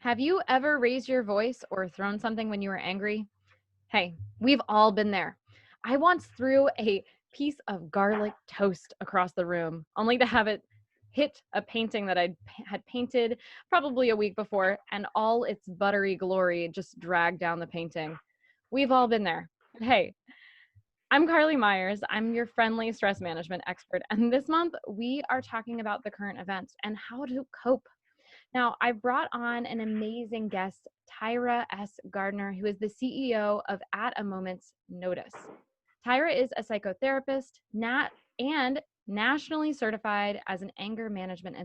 Have you ever raised your voice or thrown something when you were angry? Hey, we've all been there. I once threw a piece of garlic toast across the room, only to have it hit a painting that had painted probably a week before, and all its buttery glory just dragged down the painting. We've all been there. But hey, I'm Carly Myers. I'm your friendly stress management expert, and this month we are talking about the current events and how to cope. Now, I brought on an amazing guest, Tyra S. Gardner, who is the CEO of At a Moment's Notice. Tyra is a psychotherapist and nationally certified as an anger management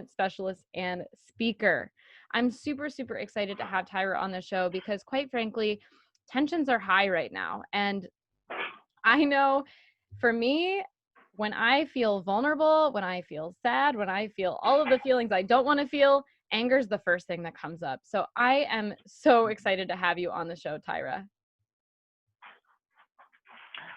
specialist and speaker. I'm super, super excited to have Tyra on the show because, quite frankly, tensions are high right now. And I know for me, when I feel vulnerable, when I feel sad, when I feel all of the feelings I don't want to feel, anger is the first thing that comes up. So I am so excited to have you on the show, Tyra.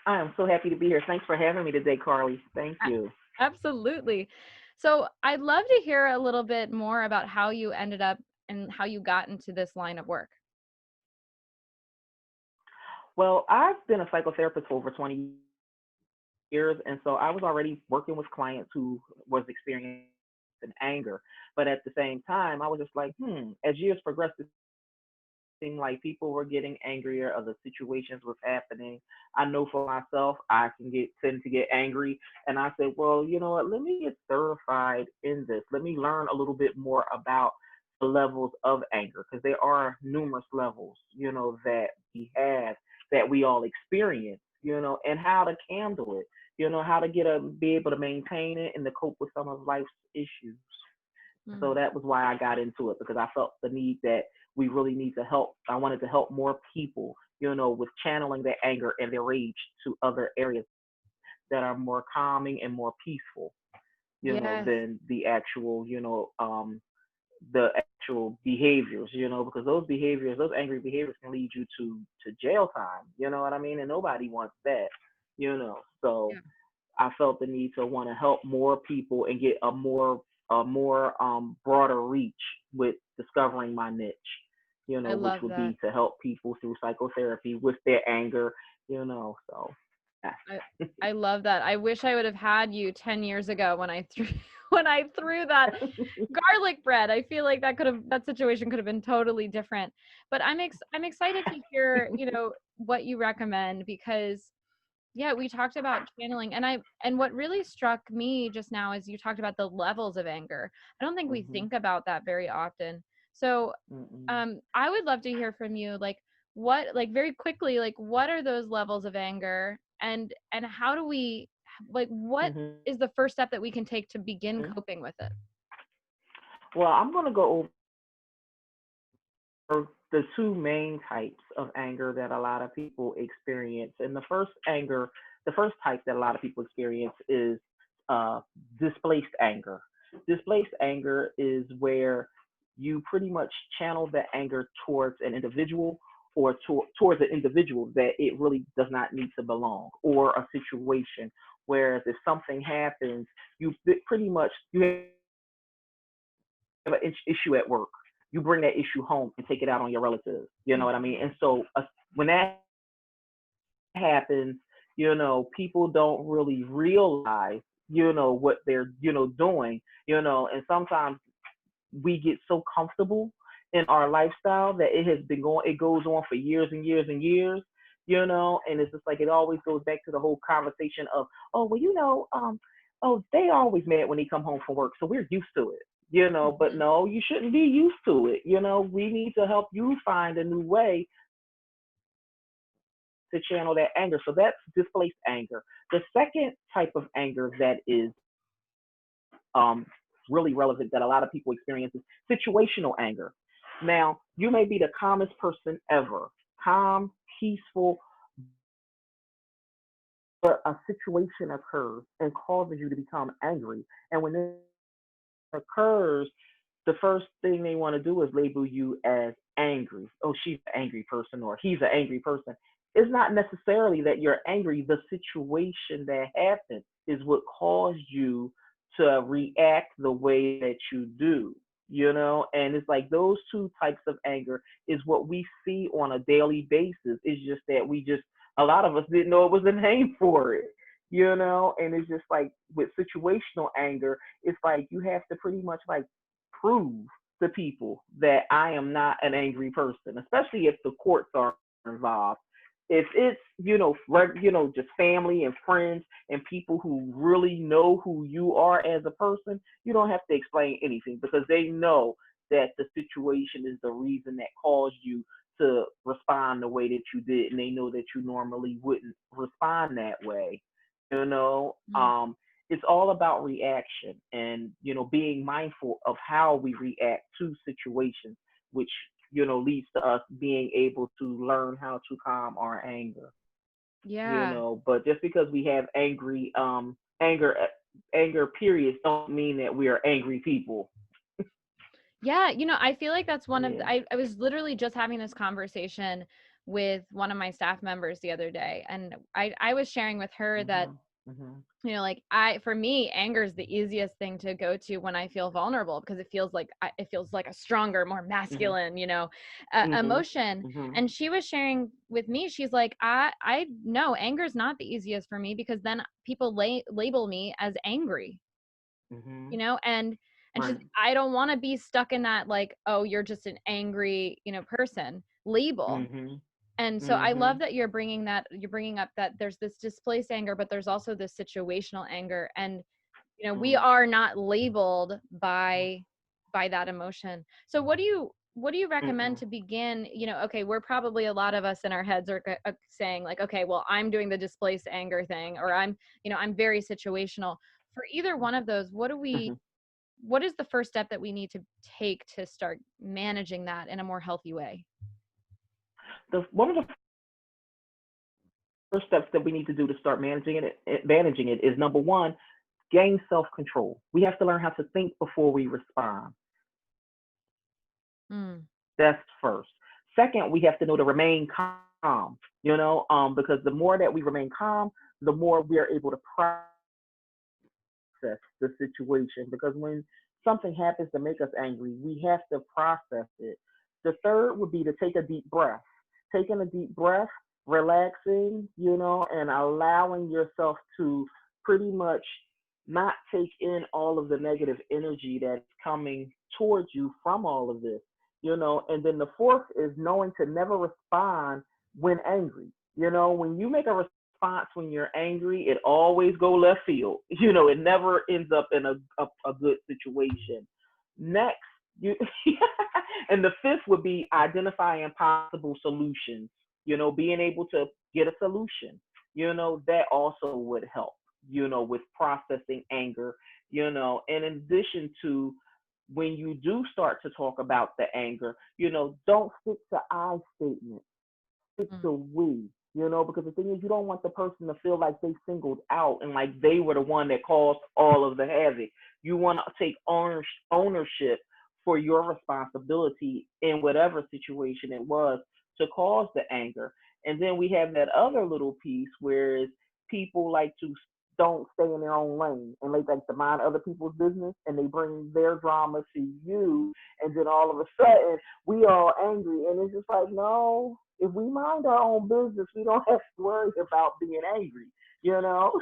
I am so happy to be here. Thanks for having me today, Carly. Thank you. Absolutely. So I'd love to hear a little bit more about how you ended up and how you got into this line of work. Well, I've been a psychotherapist for over 20 years, and so I was already working with clients who was experiencing anger. But at the same time, I was just like, as years progressed, it seemed like people were getting angrier, other situations was happening. I know for myself, I can get tend to get angry, and I said, well, you know what? Let me get certified in this. Let me learn a little bit more about the levels of anger because there are numerous levels, that we have that we all experience, and how to handle it, how to be able to maintain it and to cope with some of life's issues. So Mm, that was why I got into it because I felt the need that we really need to help. I wanted to help more people, with channeling their anger and their rage to other areas that are more calming and more peaceful, yes, than the actual behaviors, because those angry behaviors can lead you to jail time, you know what I mean? And nobody wants that, So yeah, I felt the need to want to help more people and get a more broader reach with discovering my niche, I which love would that. be to help people through psychotherapy with their anger, so yeah. I I love that. I wish I would have had you 10 years ago when I threw when I threw that garlic bread. I feel like that situation could have been totally different. But I'm excited to hear, what you recommend because yeah, we talked about channeling and what really struck me just now is you talked about the levels of anger. I don't think we Hmm. think about that very often. So, Mm-mm. I would love to hear from you like very quickly like what are those levels of anger and how do we like what Hmm. is the first step that we can take to begin coping with it? Well, I'm going to go over the two main types of anger that a lot of people experience. And the first type that a lot of people experience is uh, displaced anger. Displaced anger is where you pretty much channel the anger towards an individual or towards an individual that it really does not need to belong or a situation. Whereas if something happens, pretty much you have an issue at work, you bring that issue home and take it out on your relatives. You know what I Mhm. mean? And so when that happens, people don't really realize, what they're, doing, and sometimes we get so comfortable in our lifestyle that it goes on for years and years and years, and it's just like it always goes back to the whole conversation of, oh, well, oh, they always mad when they come home from work, so we're used to it, but Mhm. no, you shouldn't be used to it. We need to help you find a new way to channel that anger. So that's displaced anger. The second type of anger that is really relevant that a lot of people experience is situational anger. Now, you may be the calmest person ever, calm, peaceful, but a situation occurs and causes you to become angry. And when this occurs, the first thing they want to do is label you as angry. Oh, she's an angry person or he's an angry person. It's not necessarily that you're angry. The situation that happened is what caused you to react the way that you do. And it's like those two types of anger is what we see on a daily basis. It's just that a lot of us didn't know it was a name for it. And it's just like with situational anger, it's like you have to pretty much like prove to people that I am not an angry person, especially if the courts are involved. If it's just family and friends and people who really know who you are as a person, you don't have to explain anything because they know that the situation is the reason that caused you to respond the way that you did, and they know that you normally wouldn't respond that way. You know, Mm. it's all about reaction and being mindful of how we react to situations, which leads to us being able to learn how to calm our anger. Yeah. But just because we have anger anger periods don't mean that we are angry people. Yeah, I feel like that's one of Yeah. I was literally just having this conversation with one of my staff members the other day, and I was sharing with her that, Mhm. Mhm. like, for me, anger is the easiest thing to go to when I feel vulnerable, because it feels like a stronger, more Mhm. masculine, Mhm. emotion. Mhm. And she was sharing with me, she's like, I know anger is not the easiest for me, because then people label me as angry, Mhm. and she's, Right. I don't want to be stuck in that, like, oh, you're just an angry, person label. Mhm. And so I love Mhm. that you're bringing up that there's this displaced anger, but there's also this situational anger. And we Mhm. are not labeled by that emotion. So what do you recommend Mhm. to begin? Okay, we're probably, a lot of us in our heads are saying, like, okay, well, I'm doing the displaced anger thing, or I'm very situational. For either one of those, Mhm. what is the first step that we need to take to start managing that in a more healthy way? One of the first steps that we need to do to start managing it is number one, gain self control. We have to learn how to think before we respond. Mm, That's first. Second, we have to know to remain calm. Because the more that we remain calm, the more we are able to process the situation. Because when something happens to make us angry, we have to process it. The third would be to take a deep breath. Taking a deep breath, relaxing, and allowing yourself to pretty much not take in all of the negative energy that's coming towards you from all of this. And then the fourth is knowing to never respond when angry. When you make a response when you're angry, it always go left field. It never ends up in a good situation. Next, you and the fifth would be identifying possible solutions. Being able to get a solution. That also would help. With processing anger. And in addition to when you do start to talk about the anger, don't stick to I statements, stick mm, to we. Because the thing is, you don't want the person to feel like they singled out and like they were the one that caused all of the havoc. You want to take ownership for your responsibility in whatever situation it was to cause the anger. And then we have that other little piece where people like to don't stay in their own lane and they like to mind other people's business and they bring their drama to you, and then all of a sudden we all angry, and it's just like, no, if we mind our own business, we don't have to worry about being angry, you know.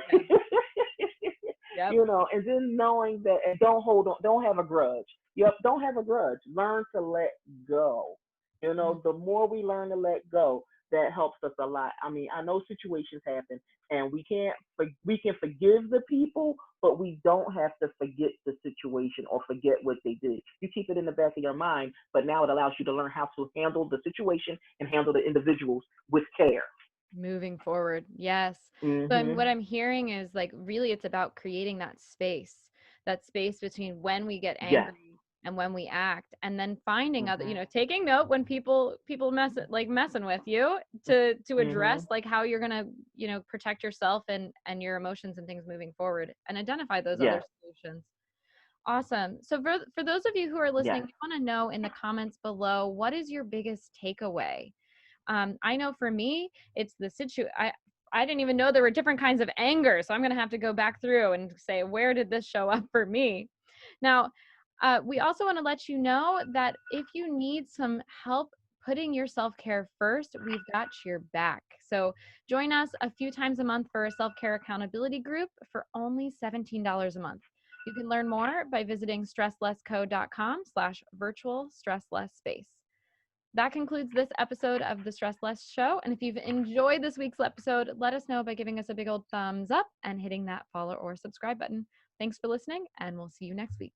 yeah. Yep. And then knowing that, and don't hold on, don't have a grudge. Yep, don't have a grudge. Learn to let go. Mm. The more we learn to let go, that helps us a lot. I mean, I know situations happen, and we can forgive the people, but we don't have to forget the situation or forget what they did. You keep it in the back of your mind, but now it allows you to learn how to handle the situation and handle the individuals with care. Moving forward. Yes. So what Mhm. I'm hearing is, like, really it's about creating that space between when we get Yes. angry and when we act, and then finding other, Mhm. taking note when people messing with you, to address, Mhm. like, how you're going to, protect yourself and your emotions and things moving forward, and identify those other Yes. solutions. Awesome. So for those of you who are listening, Yes. we want to know in the comments below, what is your biggest takeaway? I know for me, it's the I didn't even know there were different kinds of anger, so I'm gonna have to go back through and say, where did this show up for me? Now, We also want to let you know that if you need some help putting your self-care first, we've got your back. So join us a few times a month for a self-care accountability group for only $17 a month. You can learn more by visiting stresslessco.com/virtual stress less space. That concludes this episode of the Stress Less Show. And if you've enjoyed this week's episode, let us know by giving us a big old thumbs up and hitting that follow or subscribe button. Thanks for listening, and we'll see you next week.